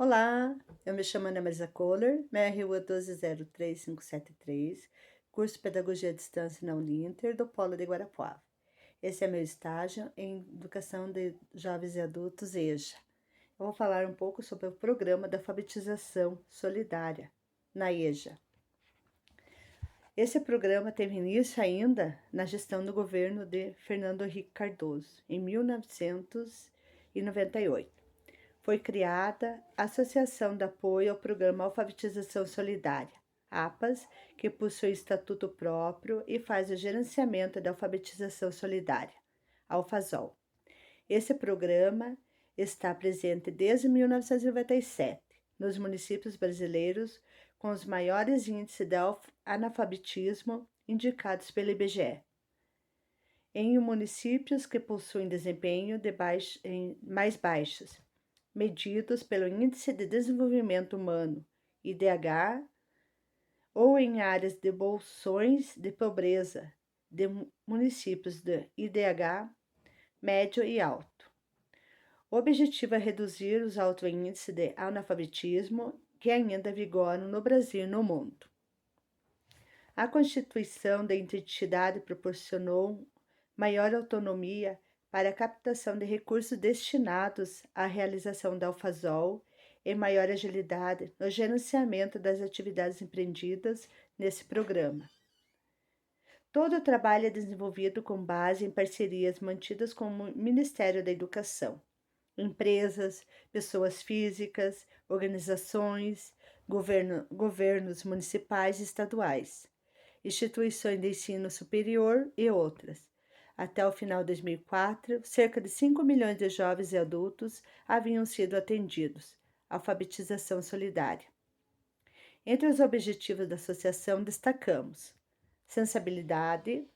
Olá, eu me chamo Ana Marisa Kohler, minha RU é 1203573, curso Pedagogia à Distância na Uninter, do Polo de Guarapuava. Esse é meu estágio em Educação de Jovens e Adultos EJA. Eu vou falar um pouco sobre o programa de alfabetização solidária na EJA. Esse programa teve início ainda na gestão do governo de Fernando Henrique Cardoso, em 1998. Foi criada a Associação de Apoio ao Programa Alfabetização Solidária, APAS, que possui estatuto próprio e faz o gerenciamento da alfabetização solidária, ALFASOL. Esse programa está presente desde 1997 nos municípios brasileiros com os maiores índices de analfabetismo indicados pelo IBGE. Em municípios que possuem desempenho mais baixos, medidos pelo Índice de Desenvolvimento Humano, IDH, ou em áreas de bolsões de pobreza de municípios de IDH médio e alto. O objetivo é reduzir os altos índices de analfabetismo que ainda vigoram no Brasil e no mundo. A Constituição da entidade proporcionou maior autonomia para a captação de recursos destinados à realização da ALFASOL e maior agilidade no gerenciamento das atividades empreendidas nesse programa. Todo o trabalho é desenvolvido com base em parcerias mantidas com o Ministério da Educação, empresas, pessoas físicas, organizações, governos municipais e estaduais, instituições de ensino superior e outras. Até o final de 2004, cerca de 5 milhões de jovens e adultos haviam sido atendidos. Alfabetização solidária. Entre os objetivos da associação destacamos sensibilidade,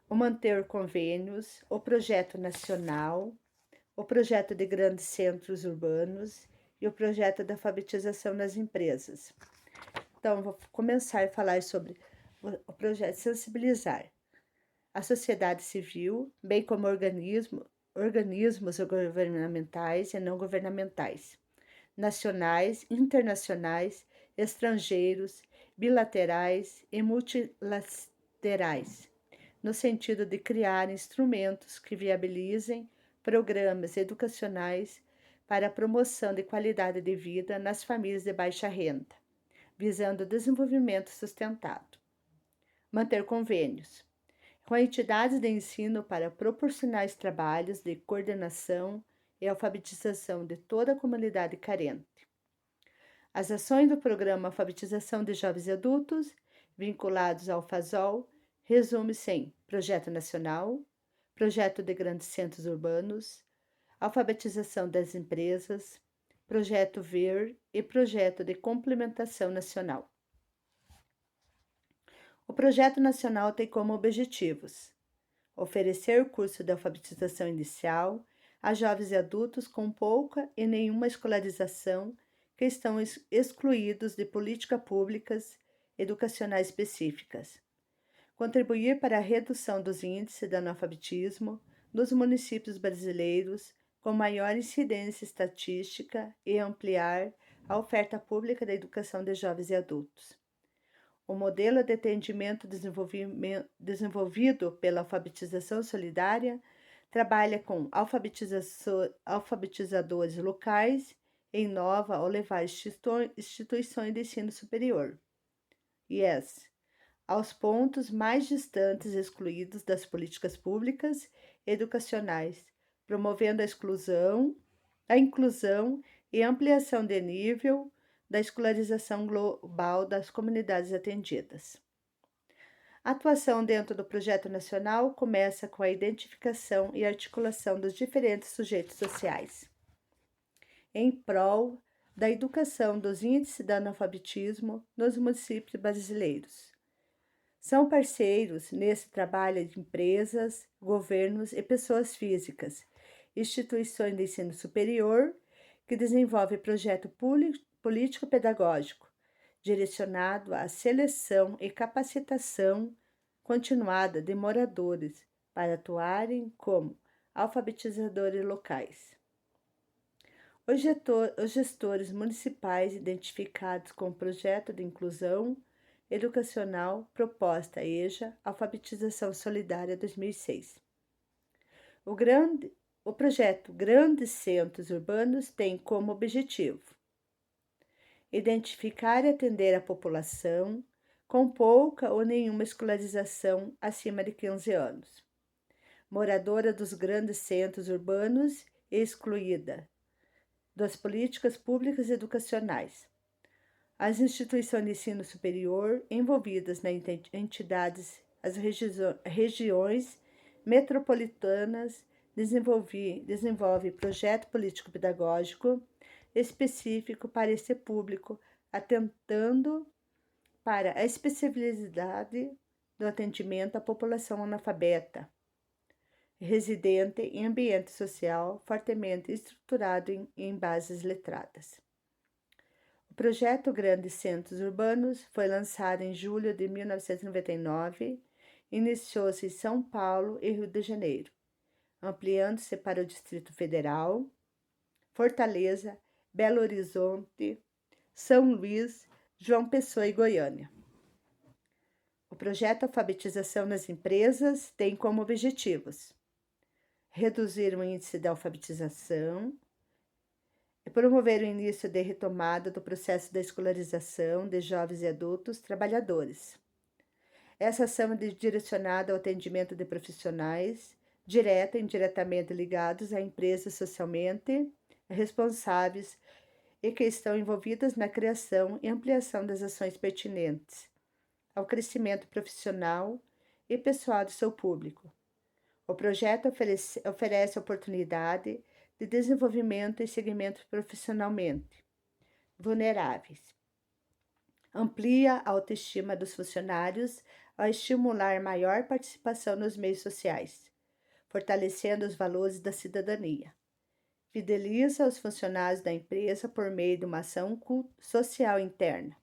o manter convênios, o projeto nacional, o projeto de grandes centros urbanos e o projeto da alfabetização nas empresas. Então, vou começar a falar sobre o projeto Sensibilizar a sociedade civil, bem como organismos governamentais e não governamentais, nacionais, internacionais, estrangeiros, bilaterais e multilaterais, no sentido de criar instrumentos que viabilizem programas educacionais para a promoção de qualidade de vida nas famílias de baixa renda, visando o desenvolvimento sustentado. Manter convênios com entidades de ensino para proporcionar os trabalhos de coordenação e alfabetização de toda a comunidade carente. As ações do Programa Alfabetização de Jovens e Adultos, vinculados ao FASOL, resume-se em Projeto Nacional, Projeto de Grandes Centros Urbanos, Alfabetização das Empresas, Projeto VER e Projeto de Complementação Nacional. O projeto nacional tem como objetivos oferecer curso de alfabetização inicial a jovens e adultos com pouca e nenhuma escolarização que estão excluídos de políticas públicas educacionais específicas. Contribuir para a redução dos índices de analfabetismo nos municípios brasileiros com maior incidência estatística e ampliar a oferta pública da educação de jovens e adultos. O modelo de atendimento desenvolvido pela alfabetização solidária trabalha com alfabetizadores locais e inova ao levar instituições de ensino superior, IES, aos pontos mais distantes e excluídos das políticas públicas educacionais, promovendo a inclusão e ampliação de nível da escolarização global das comunidades atendidas. A atuação dentro do projeto nacional começa com a identificação e articulação dos diferentes sujeitos sociais, em prol da educação dos índices de analfabetismo nos municípios brasileiros. São parceiros nesse trabalho de empresas, governos e pessoas físicas, instituições de ensino superior que desenvolvem projeto político-pedagógico, direcionado à seleção e capacitação continuada de moradores para atuarem como alfabetizadores locais. Os gestores municipais identificados com o projeto de inclusão educacional proposta EJA Alfabetização Solidária 2006. O, grande, o projeto Grandes Centros Urbanos tem como objetivo identificar e atender a população com pouca ou nenhuma escolarização acima de 15 anos, moradora dos grandes centros urbanos e excluída das políticas públicas educacionais. As instituições de ensino superior envolvidas nas entidades, as regiões metropolitanas desenvolve projeto político-pedagógico específico para esse público, atentando para a especificidade do atendimento à população analfabeta, residente em ambiente social fortemente estruturado em bases letradas. O projeto Grandes Centros Urbanos foi lançado em julho de 1999, iniciou-se em São Paulo e Rio de Janeiro, ampliando-se para o Distrito Federal, Fortaleza, Belo Horizonte, São Luís, João Pessoa e Goiânia. O projeto Alfabetização nas Empresas tem como objetivos reduzir o índice de alfabetização, promover o início de retomada do processo da escolarização de jovens e adultos trabalhadores. Essa ação é direcionada ao atendimento de profissionais, direta e indiretamente ligados a empresas socialmente responsáveis e que estão envolvidas na criação e ampliação das ações pertinentes ao crescimento profissional e pessoal do seu público. O projeto oferece oportunidade de desenvolvimento e segmentos profissionalmente vulneráveis. Amplia a autoestima dos funcionários ao estimular maior participação nos meios sociais, fortalecendo os valores da cidadania. Fideliza os funcionários da empresa por meio de uma ação social interna.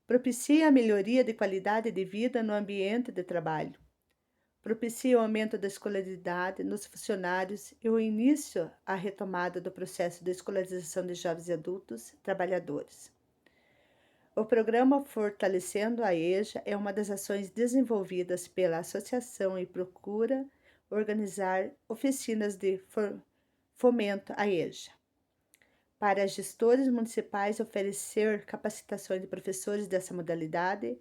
Propicia a melhoria de qualidade de vida no ambiente de trabalho. Propicia o aumento da escolaridade nos funcionários e o início à retomada do processo de escolarização de jovens e adultos trabalhadores. O programa Fortalecendo a EJA é uma das ações desenvolvidas pela associação e procura organizar oficinas de fomento à EJA. Para gestores municipais, oferecer capacitações de professores dessa modalidade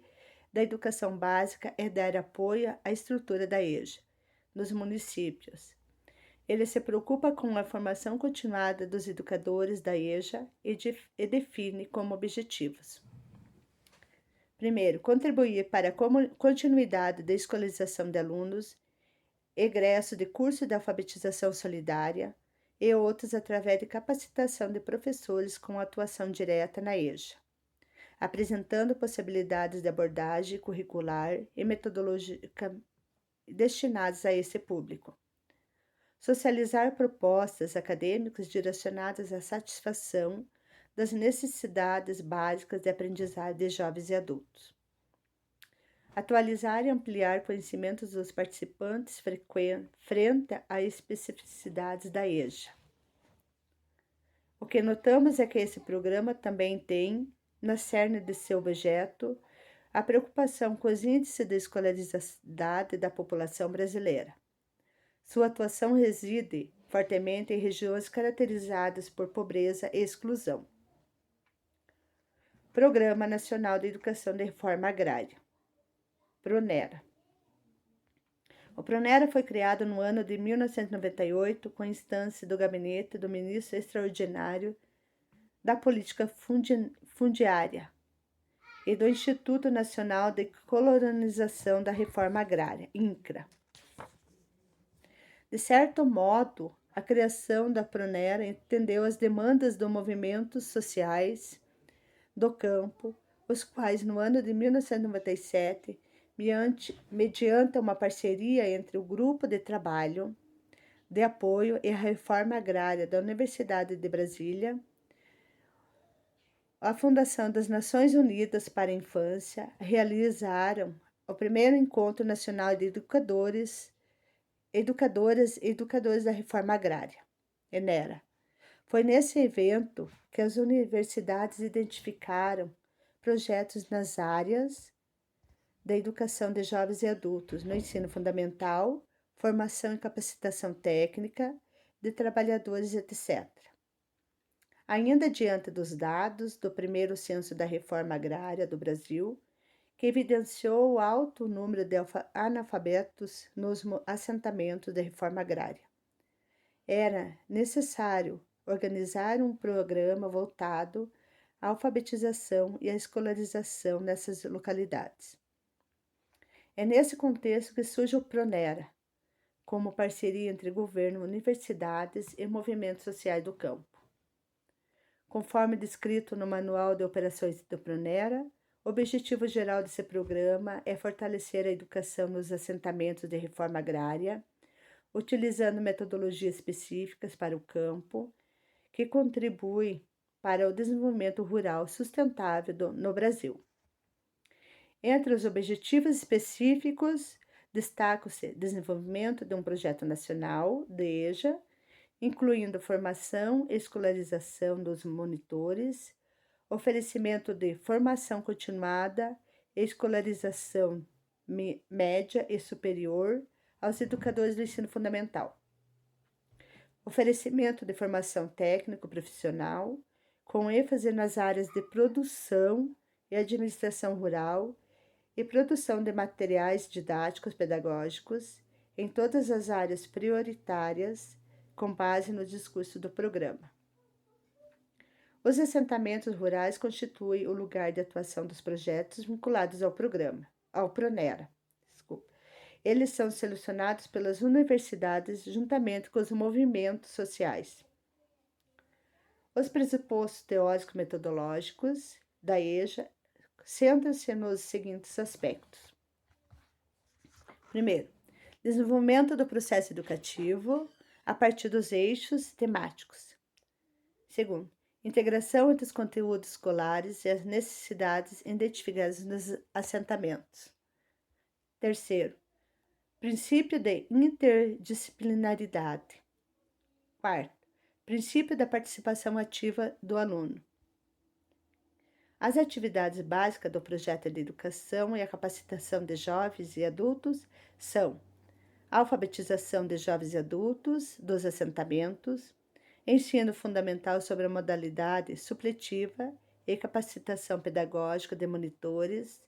da educação básica é dar apoio à estrutura da EJA nos municípios. Ele se preocupa com a formação continuada dos educadores da EJA e define como objetivos. Primeiro, contribuir para a continuidade da escolarização de alunos, egresso de curso de alfabetização solidária e outros através de capacitação de professores com atuação direta na EJA, apresentando possibilidades de abordagem curricular e metodológica destinadas a esse público. Socializar propostas acadêmicas direcionadas à satisfação das necessidades básicas de aprendizagem de jovens e adultos. Atualizar e ampliar conhecimentos dos participantes frente às especificidades da EJA. O que notamos é que esse programa também tem, na cerne de seu objeto, a preocupação com os índices de escolaridade da população brasileira. Sua atuação reside fortemente em regiões caracterizadas por pobreza e exclusão. Programa Nacional de Educação de Reforma Agrária, PRONERA. O PRONERA foi criado no ano de 1998 com instância do gabinete do ministro extraordinário da Política Fundiária e do Instituto Nacional de Colonização da Reforma Agrária, INCRA. De certo modo, a criação da PRONERA atendeu às demandas dos movimentos sociais do campo, os quais, no ano de 1997, mediante uma parceria entre o Grupo de Trabalho de Apoio e a Reforma Agrária da Universidade de Brasília, a Fundação das Nações Unidas para a Infância, realizaram o primeiro Encontro Nacional de Educadoras e Educadores da Reforma Agrária, ENERA, Foi nesse evento que as universidades identificaram projetos nas áreas da educação de jovens e adultos, no ensino fundamental, formação e capacitação técnica de trabalhadores, etc. Ainda diante dos dados do primeiro censo da reforma agrária do Brasil, que evidenciou o alto número de analfabetos nos assentamentos da reforma agrária, era necessário organizar um programa voltado à alfabetização e à escolarização nessas localidades. É nesse contexto que surge o Pronera, como parceria entre governo, universidades e movimentos sociais do campo. Conforme descrito no Manual de Operações do Pronera, o objetivo geral desse programa é fortalecer a educação nos assentamentos de reforma agrária, utilizando metodologias específicas para o campo, que contribuem para o desenvolvimento rural sustentável no Brasil. Entre os objetivos específicos, destaca-se desenvolvimento de um projeto nacional, DEJA, incluindo formação e escolarização dos monitores, oferecimento de formação continuada e escolarização média e superior aos educadores do ensino fundamental, oferecimento de formação técnico-profissional, com ênfase nas áreas de produção e administração rural e produção de materiais didáticos pedagógicos em todas as áreas prioritárias, com base no discurso do programa. Os assentamentos rurais constituem o lugar de atuação dos projetos vinculados ao programa, ao Pronera. Eles são selecionados pelas universidades juntamente com os movimentos sociais. Os pressupostos teóricos metodológicos da EJA centram-se nos seguintes aspectos. Primeiro, desenvolvimento do processo educativo a partir dos eixos temáticos. Segundo, integração entre os conteúdos escolares e as necessidades identificadas nos assentamentos. Terceiro, princípio de interdisciplinaridade. Quarto, princípio da participação ativa do aluno. As atividades básicas do projeto de educação e a capacitação de jovens e adultos são a alfabetização de jovens e adultos dos assentamentos, ensino fundamental sobre a modalidade supletiva e capacitação pedagógica de monitores,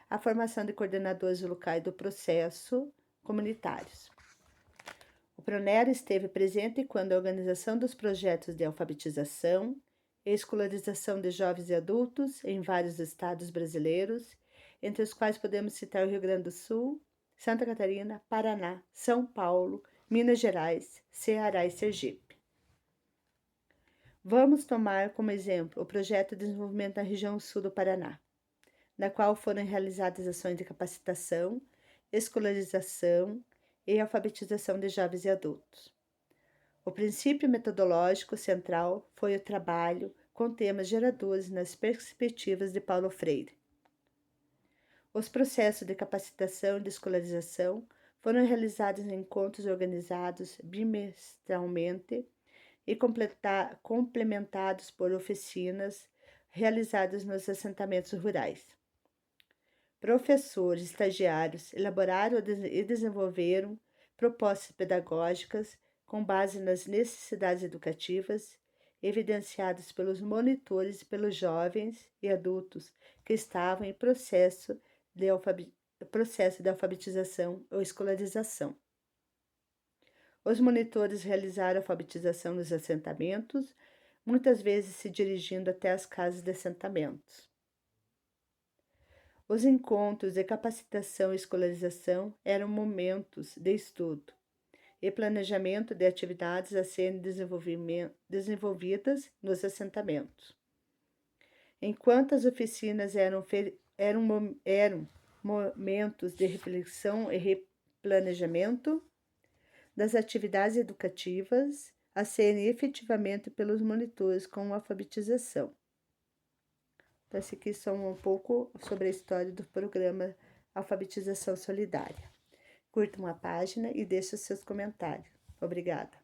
a formação de coordenadores locais do processo comunitários. O Pronera esteve presente quando a organização dos projetos de alfabetização e escolarização de jovens e adultos em vários estados brasileiros, entre os quais podemos citar o Rio Grande do Sul, Santa Catarina, Paraná, São Paulo, Minas Gerais, Ceará e Sergipe. Vamos tomar como exemplo o projeto de desenvolvimento da região sul do Paraná, na qual foram realizadas ações de capacitação, escolarização e alfabetização de jovens e adultos. O princípio metodológico central foi o trabalho com temas geradores nas perspectivas de Paulo Freire. Os processos de capacitação e de escolarização foram realizados em encontros organizados bimestralmente e complementados por oficinas realizadas nos assentamentos rurais. Professores e estagiários elaboraram e desenvolveram propostas pedagógicas com base nas necessidades educativas evidenciadas pelos monitores e pelos jovens e adultos que estavam em processo de alfabetização ou escolarização. Os monitores realizaram alfabetização nos assentamentos, muitas vezes se dirigindo até as casas de assentamentos. Os encontros de capacitação e escolarização eram momentos de estudo e planejamento de atividades a serem desenvolvidas nos assentamentos. Enquanto as oficinas eram momentos de reflexão e replanejamento das atividades educativas a serem efetivamente pelos monitores com alfabetização. Então, esse aqui são um pouco sobre a história do programa Alfabetização Solidária. Curta uma página e deixe os seus comentários. Obrigada.